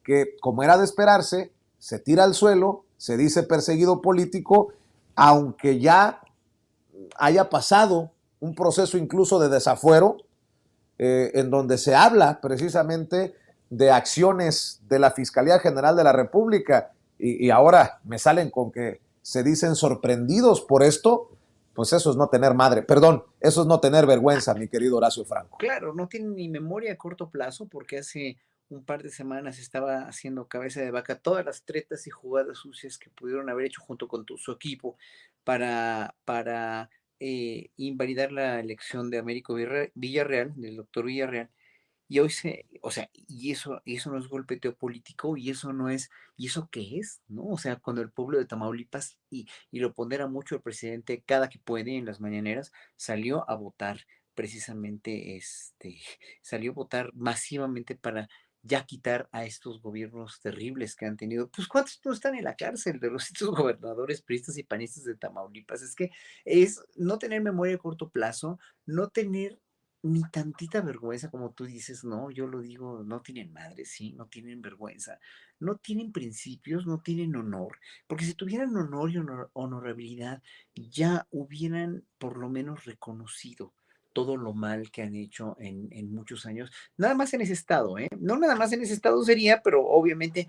que, como era de esperarse, se tira al suelo, se dice perseguido político, aunque ya haya pasado un proceso incluso de desafuero, en donde se habla precisamente de acciones de la Fiscalía General de la República, y ahora me salen con que se dicen sorprendidos por esto. Pues eso es no tener madre, perdón, eso es no tener vergüenza, mi querido Horacio Franco. Claro, no tiene ni memoria a corto plazo, porque hace un par de semanas estaba haciendo cabeza de vaca todas las tretas y jugadas sucias que pudieron haber hecho junto con su equipo para invalidar la elección de Américo Villarreal, del doctor Villarreal. Y hoy o sea, y eso no es golpeteo político, y eso no es, ¿y eso qué es? ¿No? O sea, cuando el pueblo de Tamaulipas, y lo pondera mucho el presidente cada que puede en las mañaneras, salió a votar precisamente, salió a votar masivamente para ya quitar a estos gobiernos terribles que han tenido. Pues, ¿cuántos no están en la cárcel de los estos gobernadores priistas y panistas de Tamaulipas? Es que es no tener memoria a corto plazo, no tener ni tantita vergüenza, como tú dices, no, yo lo digo, no tienen madre, sí, no tienen vergüenza, no tienen principios, no tienen honor, porque si tuvieran honor y honorabilidad, ya hubieran por lo menos reconocido todo lo mal que han hecho en muchos años, nada más en ese estado, ¿eh? No nada más en ese estado sería, pero obviamente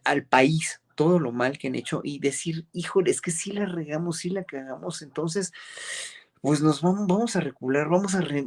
al país, todo lo mal que han hecho y decir, híjole, es que sí la regamos, sí la cagamos, entonces, pues nos vamos a recular,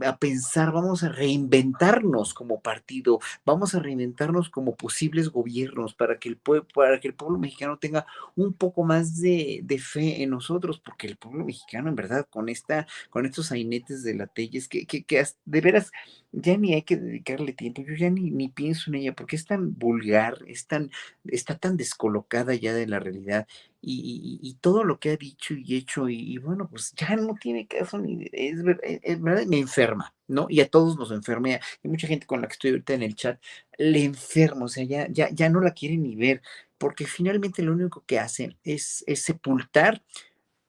a pensar, vamos a reinventarnos como partido, vamos a reinventarnos como posibles gobiernos para que el pueblo mexicano tenga un poco más de fe en nosotros, porque el pueblo mexicano, en verdad, con estos sainetes de la Telles, de veras ya ni hay que dedicarle tiempo, yo ya ni pienso en ella, porque es tan vulgar, está tan descolocada ya de la realidad y todo lo que ha dicho y hecho y bueno, pues ya no tiene caso ni es verdad, me enferma, ¿no? Y a todos nos enferma, y mucha gente con la que estoy ahorita en el chat le enferma, o sea, ya no la quiere ni ver, porque finalmente lo único que hacen es sepultar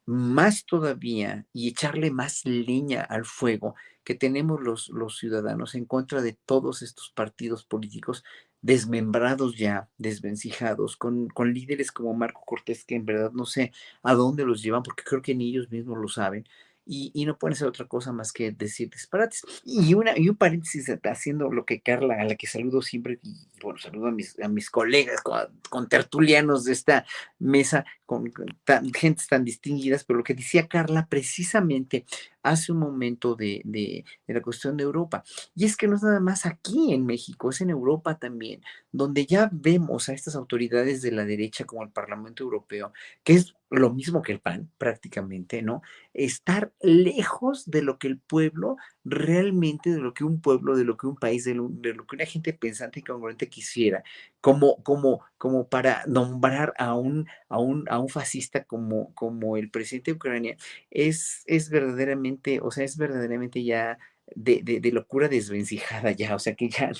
más todavía y echarle más leña al fuego que tenemos los ciudadanos en contra de todos estos partidos políticos desmembrados ya, desvencijados, con líderes como Marco Cortés, que en verdad no sé a dónde los llevan, porque creo que ni ellos mismos lo saben, y no pueden hacer otra cosa más que decir disparates. Y un paréntesis haciendo lo que Carla, a la que saludo siempre, y bueno, saludo a mis colegas, con tertulianos de esta mesa, con gentes tan distinguidas, pero lo que decía Carla precisamente hace un momento de la cuestión de Europa, y es que no es nada más aquí en México, es en Europa también, donde ya vemos a estas autoridades de la derecha como el Parlamento Europeo, que es lo mismo que el PAN prácticamente, ¿no? Estar lejos de lo que el pueblo realmente, de lo que un pueblo, de lo que un país, de lo que una gente pensante y congruente quisiera, como para nombrar a un fascista como el presidente de Ucrania, es verdaderamente, o sea, es verdaderamente ya de locura desvencijada ya, o sea que ya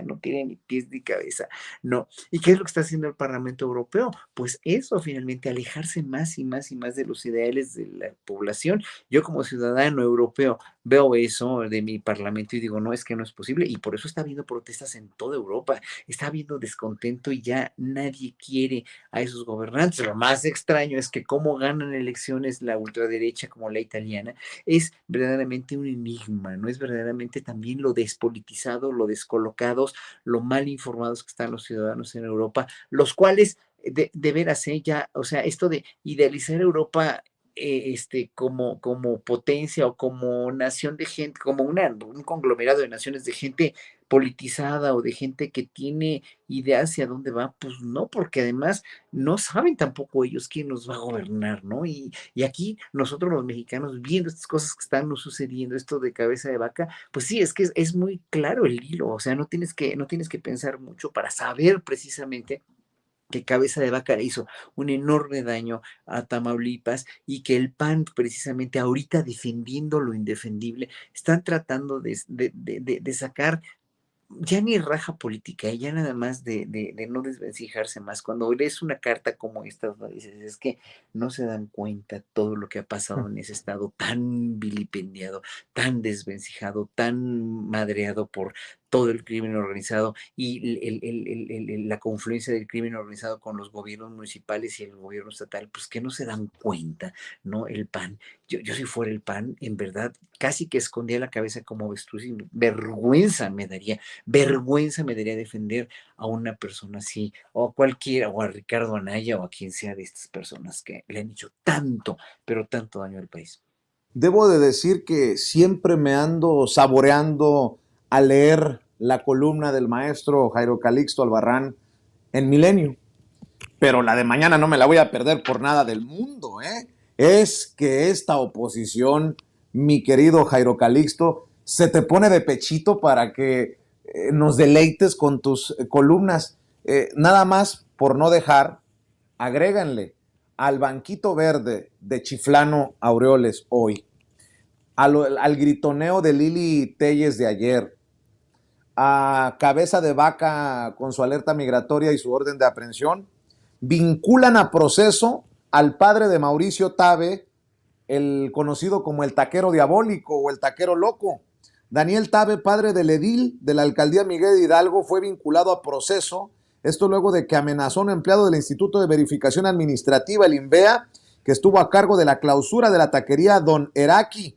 no tiene ni pies ni cabeza, no. ¿Y qué es lo que está haciendo el Parlamento Europeo? Pues eso, finalmente, alejarse más y más y más de los ideales de la población. Yo como ciudadano europeo veo eso de mi parlamento y digo, no, es que no es posible, y por eso está habiendo protestas en toda Europa, está habiendo descontento y ya nadie quiere a esos gobernantes. Lo más extraño es que cómo ganan elecciones la ultraderecha como la italiana es verdaderamente un enigma, ¿no? Es verdaderamente también lo despolitizado, lo descolocados, lo mal informados que están los ciudadanos en Europa, los cuales de veras, ya, o sea, esto de idealizar Europa como potencia o como nación de gente, como un conglomerado de naciones de gente politizada o de gente que tiene idea hacia dónde va, pues no, porque además no saben tampoco ellos quién nos va a gobernar, ¿no? Y aquí nosotros los mexicanos viendo estas cosas que están nos sucediendo, esto de cabeza de vaca, pues sí, es que es muy claro el hilo, o sea, no tienes que pensar mucho para saber precisamente que Cabeza de Vaca le hizo un enorme daño a Tamaulipas y que el PAN, precisamente ahorita defendiendo lo indefendible, están tratando de sacar ya ni raja política, ya nada más de no desvencijarse más. Cuando lees una carta como esta, ¿no? Dices, es que no se dan cuenta todo lo que ha pasado en ese estado tan vilipendiado, tan desvencijado, tan madreado por todo el crimen organizado y la confluencia del crimen organizado con los gobiernos municipales y el gobierno estatal, pues que no se dan cuenta, ¿no? El PAN. Yo si fuera el PAN, en verdad, casi que escondía la cabeza como avestruz y vergüenza me daría defender a una persona así, o a cualquiera, o a Ricardo Anaya, o a quien sea de estas personas que le han hecho tanto, pero tanto daño al país. Debo de decir que siempre me ando saboreando a leer la columna del maestro Jairo Calixto Albarrán en Milenio, pero la de mañana no me la voy a perder por nada del mundo, ¿eh? Es que esta oposición, mi querido Jairo Calixto, se te pone de pechito para que nos deleites con tus columnas. Nada más por no dejar, agréganle al banquito verde de Chiflano Aureoles hoy, al gritoneo de Lili Telles de ayer, a Cabeza de Vaca con su alerta migratoria y su orden de aprehensión, vinculan a proceso al padre de Mauricio Tabe, el conocido como el taquero diabólico o el taquero loco. Daniel Tabe, padre del edil de la alcaldía Miguel de Hidalgo, fue vinculado a proceso, esto luego de que amenazó a un empleado del Instituto de Verificación Administrativa, el INVEA, que estuvo a cargo de la clausura de la taquería Don Eraqui.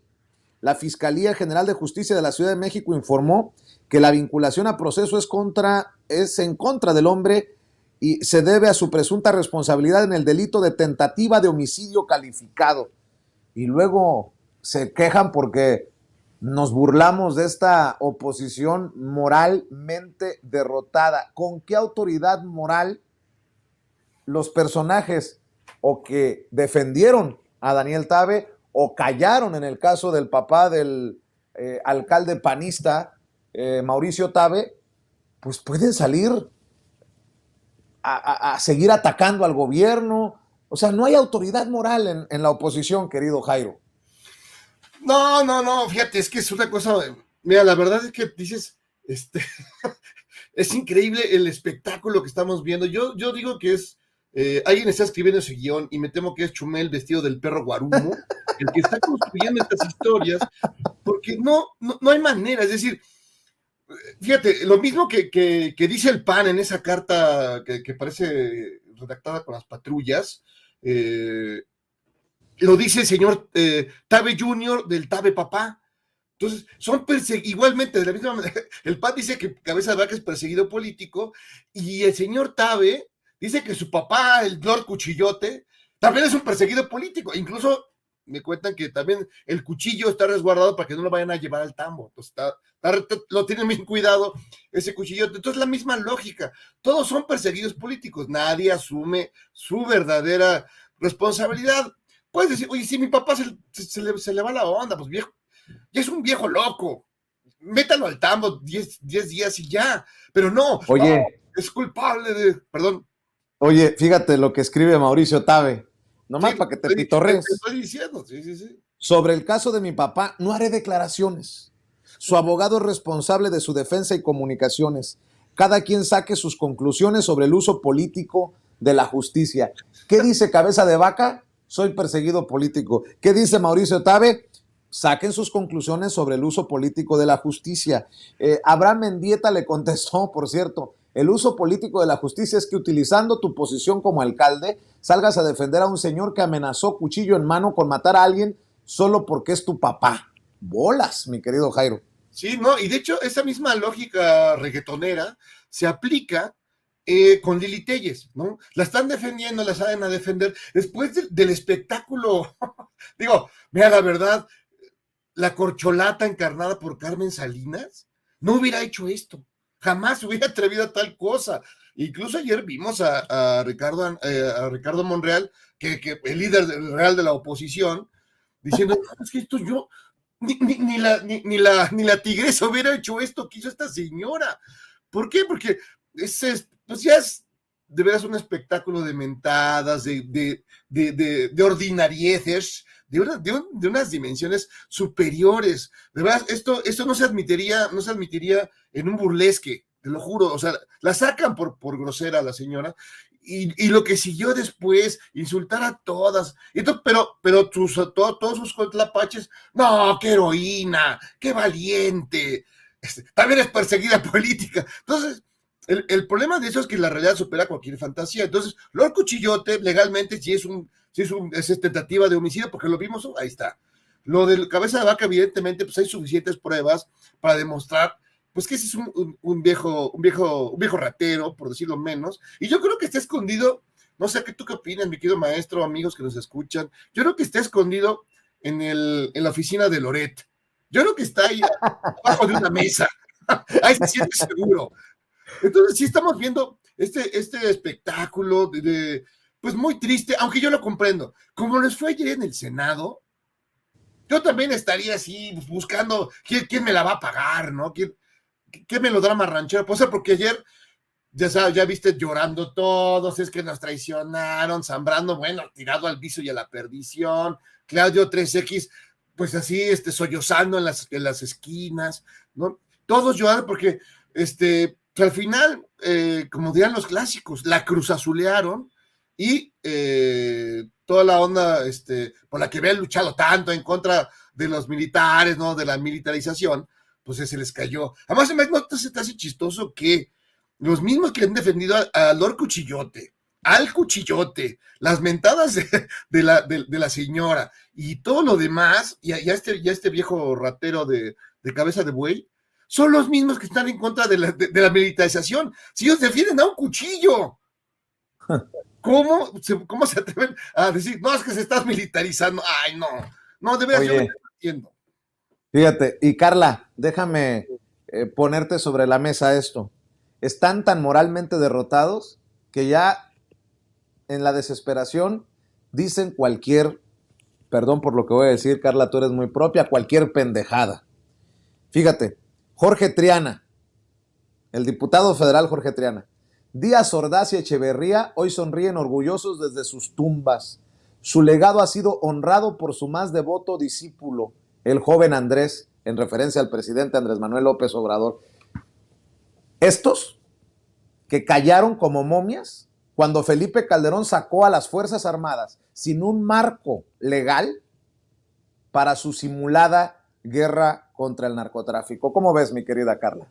La Fiscalía General de Justicia de la Ciudad de México informó que la vinculación a proceso es en contra del hombre y se debe a su presunta responsabilidad en el delito de tentativa de homicidio calificado. Y luego se quejan porque nos burlamos de esta oposición moralmente derrotada. ¿Con qué autoridad moral los personajes o que defendieron a Daniel Tabe o callaron en el caso del papá del alcalde panista Mauricio Tabe, pues pueden salir a seguir atacando al gobierno? O sea, no hay autoridad moral en la oposición, querido Jairo. No, fíjate, es que es una cosa, mira, la verdad es que dices, es increíble el espectáculo que estamos viendo. Yo digo que es, alguien está escribiendo ese guión y me temo que es Chumel vestido del perro Guarumo, el que está construyendo estas historias, porque no hay manera, es decir, fíjate, lo mismo que dice el PAN en esa carta que parece redactada con las patrullas, lo dice el señor Tabe Jr. del Tabe Papá. Entonces, son igualmente, de la misma manera, el PAN dice que Cabeza de Vaca es perseguido político, y el señor Tabe dice que su papá, el Lord Cuchillote, también es un perseguido político. Incluso me cuentan que también el cuchillo está resguardado para que no lo vayan a llevar al tambo. Entonces, lo tienen bien cuidado ese cuchillote. Entonces, la misma lógica. Todos son perseguidos políticos. Nadie asume su verdadera responsabilidad. Puedes decir, oye, si mi papá se le va la onda, pues viejo, ya es un viejo loco, métalo al tambo 10 días y ya, pero no, Oye, no, es culpable de, perdón. Oye, fíjate lo que escribe Mauricio Tabe, nomás Sí, para que te pitorres. Te estoy diciendo, sí. Sobre el caso de mi papá, no haré declaraciones. Su abogado es responsable de su defensa y comunicaciones. Cada quien saque sus conclusiones sobre el uso político de la justicia. ¿Qué dice Cabeza de Vaca? Soy perseguido político. ¿Qué dice Mauricio Tabe? Saquen sus conclusiones sobre el uso político de la justicia. Abraham Mendieta le contestó, por cierto, el uso político de la justicia es que utilizando tu posición como alcalde, salgas a defender a un señor que amenazó cuchillo en mano con matar a alguien solo porque es tu papá. Bolas, mi querido Jairo. Sí, no, y de hecho esa misma lógica reggaetonera se aplica con Lili Telles, ¿no? La están defendiendo, la saben a defender. Después del espectáculo, digo, mira, la verdad, la corcholata encarnada por Carmen Salinas no hubiera hecho esto, jamás hubiera atrevido a tal cosa. Incluso ayer vimos a Ricardo Monreal, que el líder real de la oposición, diciendo, no, es que esto yo, ni la tigresa hubiera hecho esto que hizo esta señora. ¿Por qué? Porque pues ya es de veras un espectáculo de mentadas, de ordinarieces, de unas dimensiones superiores. De verdad, esto no se admitiría en un burlesque, te lo juro. O sea, la sacan por grosera a la señora, y lo que siguió después, insultar a todas, pero todos sus contrapaches, no, qué heroína, qué valiente. también es perseguida política. Entonces, el problema de eso es que la realidad supera cualquier fantasía. Entonces, Lord Cuchillote legalmente es tentativa de homicidio, porque lo vimos, ahí está. Lo del cabeza de vaca, evidentemente, pues hay suficientes pruebas para demostrar, pues que ese es un viejo ratero, por decirlo menos, y yo creo que está escondido, no sé, ¿tú qué opinas, mi querido maestro, amigos que nos escuchan? Yo creo que está escondido en la oficina de Loret. Yo creo que está ahí abajo de una mesa. Ahí se siente seguro. Entonces sí estamos viendo este espectáculo pues muy triste, aunque yo lo comprendo. Como les fue ayer en el Senado, yo también estaría así buscando quién me la va a pagar, ¿no? ¿Qué melodrama ranchero? Pues porque ayer, ya sabes, ya viste llorando todos, es que nos traicionaron, Zambrano, bueno, tirado al vicio y a la perdición, Claudio 3X, pues así, sollozando en las esquinas, ¿no? Todos llorando porque, al final, como dirán los clásicos, la cruzazulearon y toda la onda por la que habían luchado tanto en contra de los militares, ¿no? De la militarización, pues se les cayó. Además, ¿no se te hace chistoso que los mismos que han defendido a Lord Cuchillote, al Cuchillote, las mentadas de la señora y todo lo demás, y este viejo ratero de cabeza de buey, son los mismos que están en contra de la militarización? Si ellos defienden a un cuchillo, ¿cómo se atreven a decir, no, es que se está militarizando? Ay, no, de verdad, yo no entiendo. Fíjate, y Carla, déjame ponerte sobre la mesa esto. Están tan moralmente derrotados que ya en la desesperación dicen perdón por lo que voy a decir, Carla, tú eres muy propia, cualquier pendejada. Fíjate, Jorge Triana, el diputado federal Jorge Triana, Díaz Ordaz y Echeverría hoy sonríen orgullosos desde sus tumbas. Su legado ha sido honrado por su más devoto discípulo, el joven Andrés, en referencia al presidente Andrés Manuel López Obrador. Estos que callaron como momias cuando Felipe Calderón sacó a las Fuerzas Armadas sin un marco legal para su simulada guerra contra el narcotráfico. ¿Cómo ves, mi querida Carla?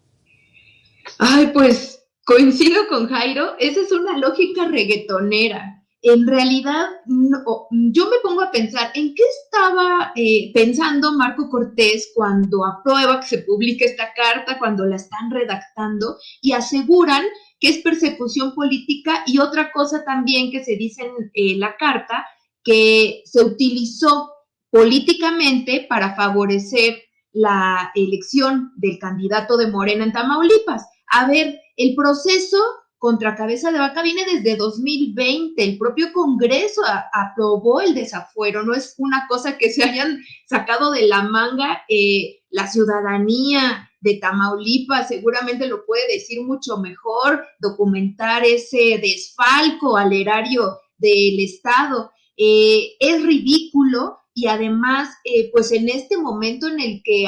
Ay, pues coincido con Jairo, esa es una lógica reggaetonera. En realidad, no, yo me pongo a pensar, ¿en qué estaba pensando Marco Cortés cuando aprueba que se publique esta carta, cuando la están redactando y aseguran que es persecución política? Y otra cosa también que se dice en la carta, que se utilizó políticamente para favorecer la elección del candidato de Morena en Tamaulipas. A ver, el proceso contra Cabeza de Vaca viene desde 2020, el propio Congreso aprobó el desafuero, no es una cosa que se hayan sacado de la manga, la ciudadanía de Tamaulipas seguramente lo puede decir mucho mejor, documentar ese desfalco al erario del Estado, es ridículo. Y además, pues en este momento en el que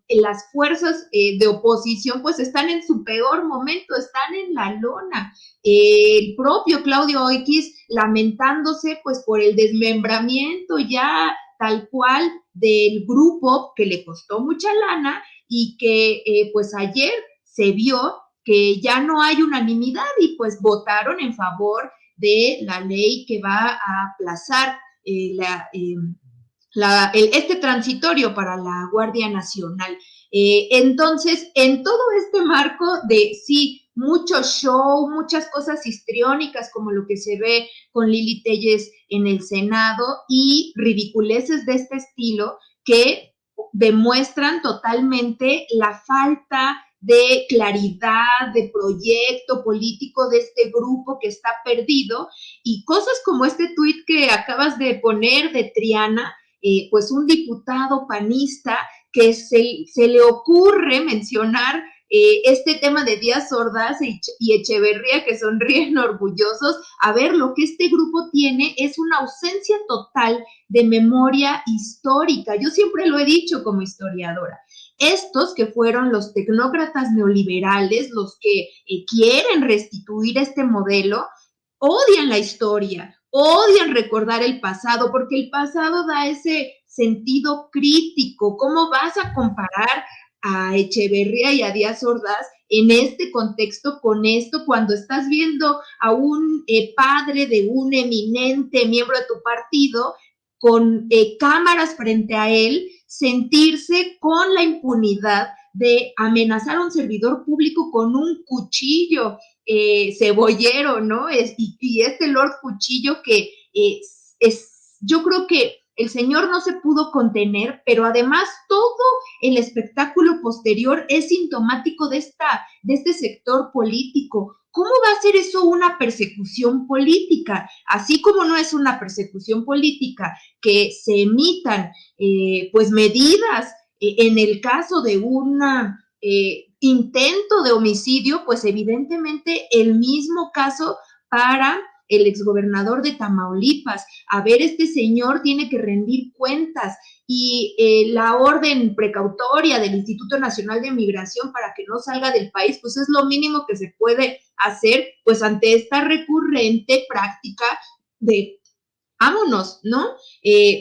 las fuerzas de oposición pues están en su peor momento, están en la lona. El propio Claudio X lamentándose pues por el desmembramiento ya tal cual del grupo que le costó mucha lana y que pues ayer se vio que ya no hay unanimidad y pues votaron en favor de la ley que va a aplazar este transitorio para la Guardia Nacional. Entonces, en todo este marco de, sí, mucho show, muchas cosas histriónicas, como lo que se ve con Lili Téllez en el Senado, y ridiculeces de este estilo que demuestran totalmente la falta de claridad, de proyecto político de este grupo que está perdido, y cosas como este tuit que acabas de poner de Triana, pues un diputado panista que se le ocurre mencionar este tema de Díaz Ordaz y Echeverría, que sonríen orgullosos. A ver, lo que este grupo tiene es una ausencia total de memoria histórica. Yo siempre lo he dicho como historiadora. Estos que fueron los tecnócratas neoliberales, los que quieren restituir este modelo, odian la historia, odian recordar el pasado, porque el pasado da ese sentido crítico. ¿Cómo vas a comparar a Echeverría y a Díaz Ordaz en este contexto, con esto, cuando estás viendo a un padre de un eminente miembro de tu partido con cámaras frente a él, sentirse con la impunidad de amenazar a un servidor público con un cuchillo cebollero, ¿no? Y este Lord Cuchillo que yo creo que el señor no se pudo contener, pero además todo el espectáculo posterior es sintomático de este sector político. ¿Cómo va a ser eso una persecución política? Así como no es una persecución política que se emitan pues medidas en el caso de un intento de homicidio, pues evidentemente el mismo caso para el exgobernador de Tamaulipas. A ver, este señor tiene que rendir cuentas y la orden precautoria del Instituto Nacional de Migración para que no salga del país, pues es lo mínimo que se puede hacer, pues ante esta recurrente práctica de vámonos, ¿no?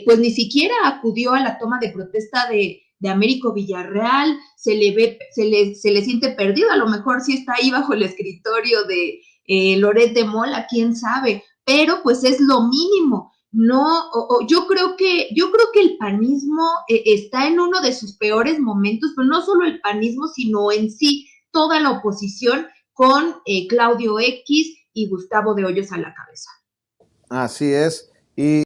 Pues ni siquiera acudió a la toma de protesta de Américo Villarreal, se le siente perdido, a lo mejor sí está ahí bajo el escritorio de Loret de Mola, quién sabe, pero pues es lo mínimo. No, yo creo que el panismo está en uno de sus peores momentos, pero no solo el panismo, sino en sí toda la oposición con Claudio X y Gustavo de Hoyos a la cabeza. Así es. Y